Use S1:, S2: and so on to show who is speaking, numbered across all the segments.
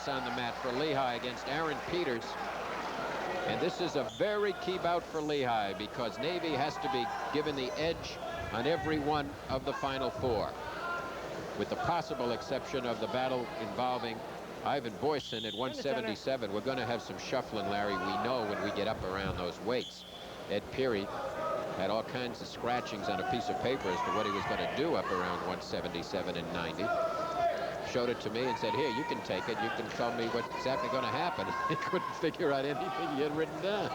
S1: Togas on the mat for Lehigh against Aaron Peters. And this is a very key bout for Lehigh because Navy has to be given the edge on every one of the final four, with the possible exception of the battle involving Ivan Boyson at 177. We're going to have some shuffling, Larry, we know, when we get up around those weights. Ed Peary had all kinds of scratchings on a piece of paper as to what he was going to do up around 177 and 90. Showed it to me and said, here, you can take it. You can tell me what's exactly going to happen. He couldn't figure out anything he had written down.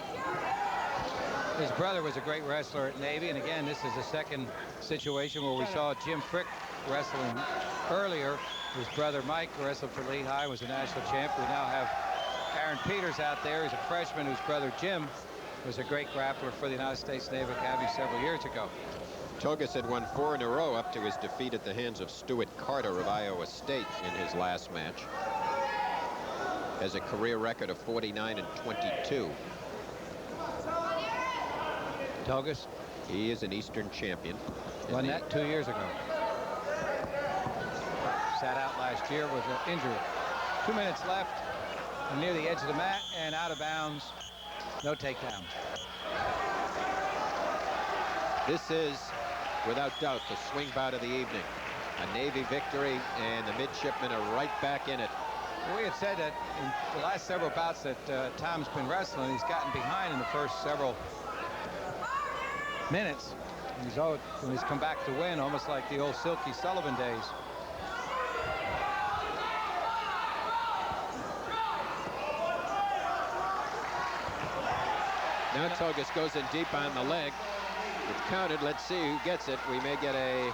S2: His brother was a great wrestler at Navy, and again, this is the second situation where we saw Jim Frick wrestling earlier. His brother Mike wrestled for Lehigh, was a national champ. We now have Aaron Peters out there. He's a freshman whose brother Jim was a great grappler for the United States Naval Academy several years ago.
S1: Togas had won 4 in a row up to his defeat at the hands of Stuart Carter of Iowa State in his last match. Has a career record of 49 and 22.
S2: Togas?
S1: He is an Eastern champion.
S2: Won that 2 years ago. Sat out last year with an injury. 2 minutes left. And near the edge of the mat and out of bounds. No takedown.
S1: This is, without doubt, the swing bout of the evening. A Navy victory, and the midshipmen are right back in it.
S2: We had said that in the last several bouts that Tom's been wrestling, he's gotten behind in the first several minutes. And he's come back to win, almost like the old Silky Sullivan days.
S1: Now Togas goes in deep on the leg. It's counted. Let's see who gets it. We may get a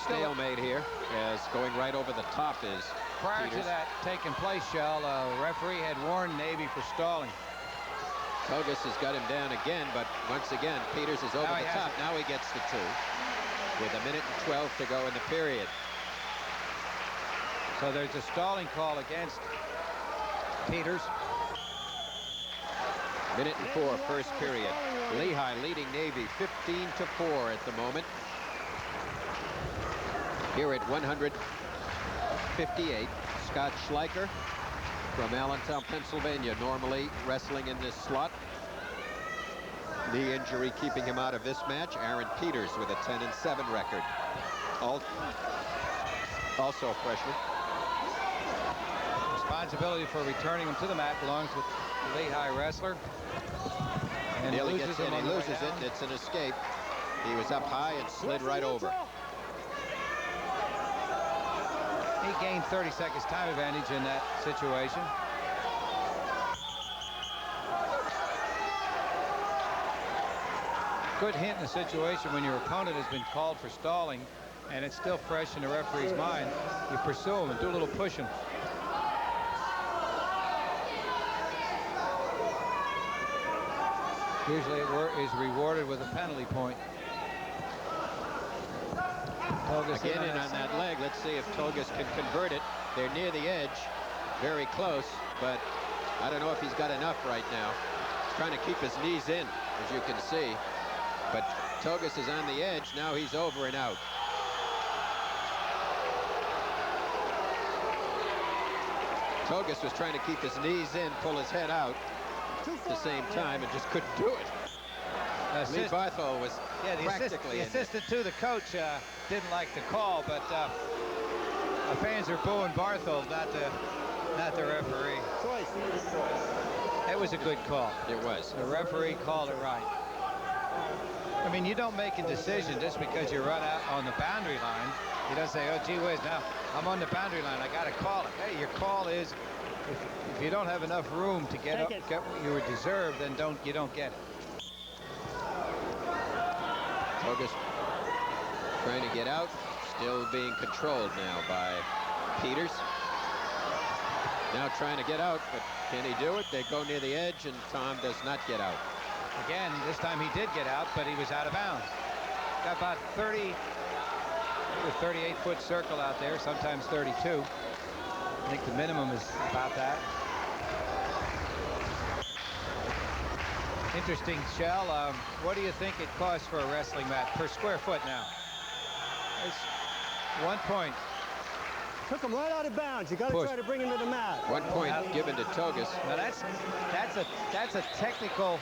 S1: stalemate here, as going right over the top is
S2: Prior
S1: Peters.
S2: to that taking place, Shell, referee had warned Navy for stalling.
S1: Togas has got him down again, but once again, Peters is over the top. Now he gets the 2 with 1:12 to go in the period.
S2: So there's a stalling call against Peters.
S1: 1:04, first period. Lehigh leading Navy 15-4 at the moment. Here at 158, Scott Schleicher from Allentown, Pennsylvania, normally wrestling in this slot. Knee injury keeping him out of this match. Aaron Peters with a 10-7 record. Also a freshman.
S2: Responsibility for returning him to the mat belongs with the Lehigh wrestler. And he loses it.
S1: It's an escape. He was up high and slid right over.
S2: He gained 30 seconds time advantage in that situation. Good hint in a situation when your opponent has been called for stalling and it's still fresh in the referee's mind. You pursue him and do a little pushing. Usually it is rewarded with a penalty point. Togas
S1: again in on that leg. Let's see if Togas can convert it. They're near the edge, very close, but I don't know if he's got enough right now. He's trying to keep his knees in, as you can see, but Togas is on the edge. Now he's over and out. Togas was trying to keep his knees in, pull his head out at the same time, and just couldn't do it. Lee Barthol was practically
S2: the assistant to the coach didn't like the call, but the fans are booing Barthol, not the referee. It was a good call.
S1: It was.
S2: The referee called it right. I mean, you don't make a decision just because you run out on the boundary line. You don't say, oh, gee whiz, now I'm on the boundary line, I got to call it. Hey, your call is, if you don't have enough room to get what you deserve, then you don't get it.
S1: Togas trying to get out, still being controlled now by Peters. Now trying to get out, but can he do it? They go near the edge, and Tom does not get out.
S2: Again, this time he did get out, but he was out of bounds. Got about 38-foot circle out there, sometimes 32. I think the minimum is about that. Interesting, Shell. What do you think it costs for a wrestling mat per square foot now? It's 1 point.
S3: Took him right out of bounds. You got to try to bring him to the mat.
S1: 1 point given to Toggas.
S2: Now that's a technical.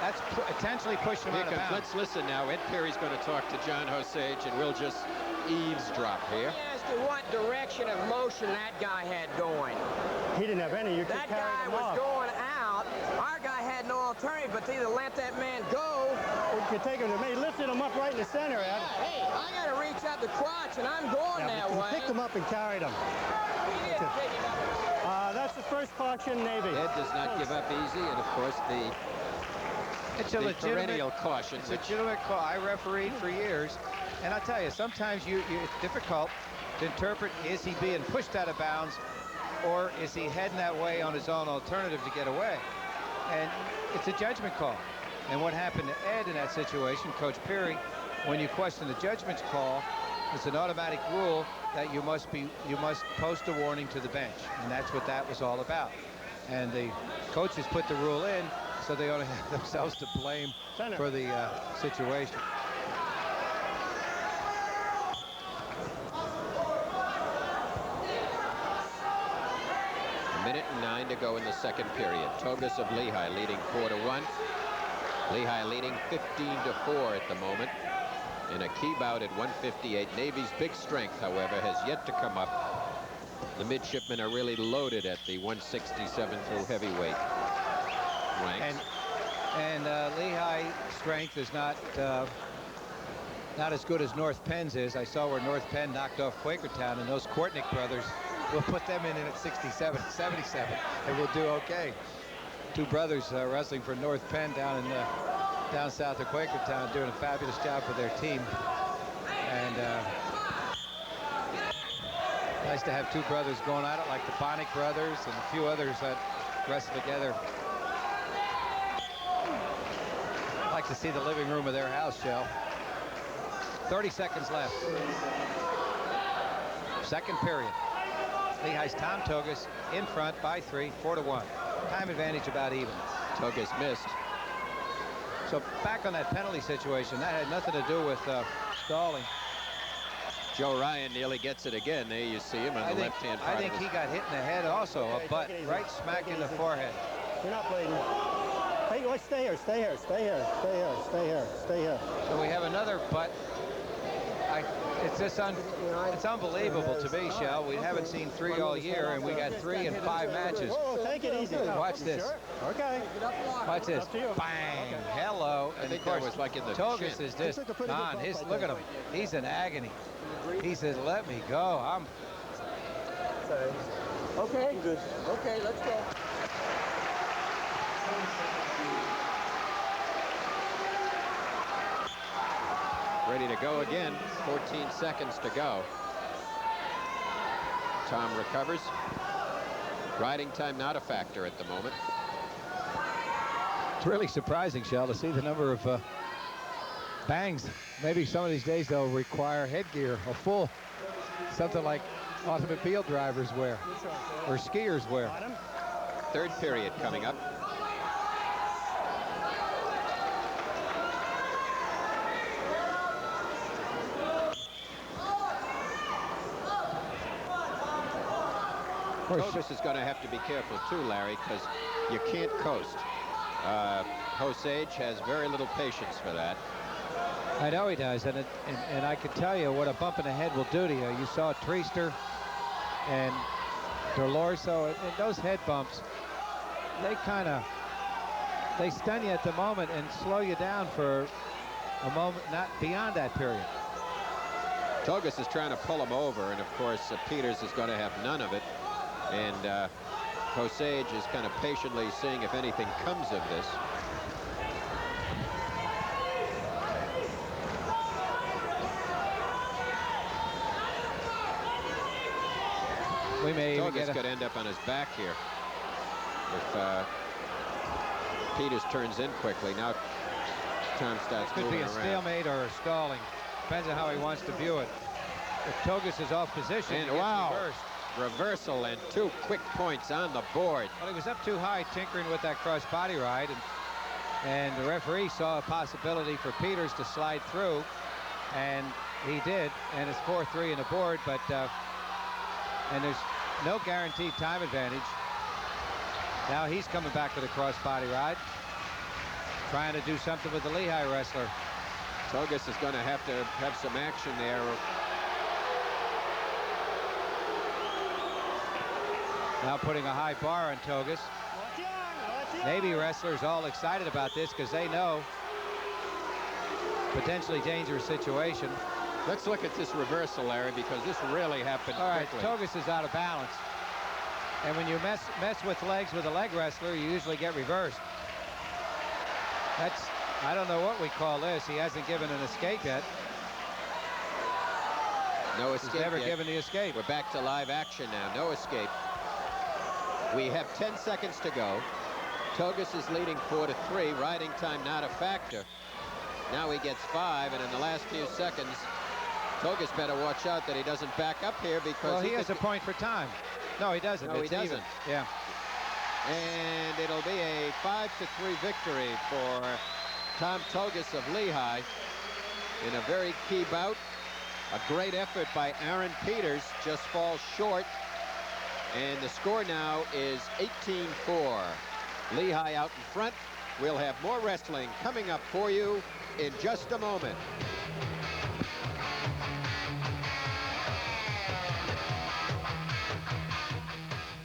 S2: That's potentially pushing him out of bounds.
S1: Let's listen now. Ed Perry's going to talk to John Osage, and we'll just eavesdrop here.
S4: As to what direction of motion that guy had going.
S3: He didn't have any. You could
S4: that
S3: carry
S4: guy
S3: him
S4: was
S3: off.
S4: going out. Our guy had no alternative but to either let that man go.
S3: You could take him to me. Lifted him up right in the center, Ed.
S4: Hey, I got to reach out the crotch, and I'm going that way.
S3: Picked him up and carried him.
S4: He did pick him up.
S3: That's the first caution, Navy.
S1: Ed does not give up easy, and of course
S2: It's a legitimate
S1: perennial caution.
S2: Legitimate call. I refereed for years, and I tell you, sometimes it's difficult to interpret. Is he being pushed out of bounds, or is he heading that way on his own alternative to get away? And it's a judgment call. And what happened to Ed in that situation, Coach Peary, when you question the judgment call, it's an automatic rule that you must post a warning to the bench, and that's what that was all about. And the coaches put the rule in, so they ought to have themselves to blame for the situation.
S1: A minute and 9 to go in the second period. Toggas of Lehigh leading 4-1. Lehigh leading 15-4 at the moment. In a key bout at 158. Navy's big strength, however, has yet to come up. The midshipmen are really loaded at the 167 through heavyweight ranks.
S2: And Lehigh strength is not as good as North Penn's is. I saw where North Penn knocked off Quakertown, and those Kortnick brothers will put them in at 67, 77, and we'll do okay. Two brothers wrestling for North Penn down south of Quakertown, doing a fabulous job for their team. And nice to have two brothers going at it, like the Bonnick brothers and a few others that wrestle together. I'd like to see the living room of their house, Shell. 30 seconds left. Second period. Lehigh's Tom Toggas in front by 3, 4-1. Time advantage about even.
S1: Toggas missed.
S2: So back on that penalty situation, that had nothing to do with stalling.
S1: Joe Ryan nearly gets it again. There you see him on the left-hand part.
S2: I think he got hit in the head also, a butt right smack in the forehead.
S3: You're not bleeding. Hey, let's stay here, stay here, stay here, stay here, stay here, stay here.
S2: So we have another butt. It's just it's unbelievable to me, Shell. We haven't seen 3 all year, and we got 3 in 5 matches.
S3: Oh, take it easy.
S2: Watch this.
S3: Okay.
S2: Watch this. Bang. Hello.
S1: I think that was like in the
S2: Toggas is just on. Look at him. He's in agony. He says, "Let me go. I'm."
S4: Okay. Good. Okay, let's go.
S1: Ready to go again. 14 seconds to go. Tom recovers. Riding time not a factor at the moment.
S2: It's really surprising, Shell, to see the number of bangs. Maybe some of these days they'll require headgear, a full, something like automobile drivers wear or skiers wear.
S1: Third period coming up. Toggas is going to have to be careful too, Larry, because you can't coast. Osage has very little patience for that.
S2: I know he does, and I can tell you what a bump in the head will do to you. You saw Treaster and Delorso, and those head bumps, they stun you at the moment and slow you down for a moment, not beyond that period.
S1: Toggas is trying to pull him over, and of course Peters is going to have none of it. And Osage is kind of patiently seeing if anything comes of this.
S2: We may
S1: Toggas could end up on his back here if Peters turns in quickly. Now Tom starts moving
S2: could be a
S1: around.
S2: Stalemate or a stalling. Depends on how he wants to view it. If Toggas is off position,
S1: And
S2: he gets
S1: wow.
S2: reversed.
S1: Reversal and 2 quick points on the board.
S2: Well, he was up too high tinkering with that cross body ride, and the referee saw a possibility for Peters to slide through, and he did, and it's 4-3 in the board, but and there's no guaranteed time advantage. Now he's coming back with a cross-body ride, trying to do something with the Lehigh wrestler.
S1: Toggas is going to have some action there.
S2: Now putting a high bar on Toggas. Navy wrestlers all excited about this because they know potentially dangerous situation.
S1: Let's look at this reversal, Larry, because this really happened
S2: All right,
S1: quickly.
S2: Toggas is out of balance. And when you mess with legs with a leg wrestler, you usually get reversed. I don't know what we call this. He hasn't given an escape yet.
S1: No escape.
S2: He's never
S1: yet.
S2: given the escape.
S1: We're back to live action now. No escape. We have 10 seconds to go. Toggas is leading 4-3. Riding time not a factor. Now he gets 5, and in the last few seconds, Toggas better watch out that he doesn't back up here because
S2: well, he has a point for time. No, he doesn't.
S1: No,
S2: It's
S1: he doesn't.
S2: even. Yeah.
S1: And it'll be a 5-3 victory for Tom Toggas of Lehigh in a very key bout. A great effort by Aaron Peters, just falls short. And the score now is 18-4. Lehigh out in front. We'll have more wrestling coming up for you in just a moment.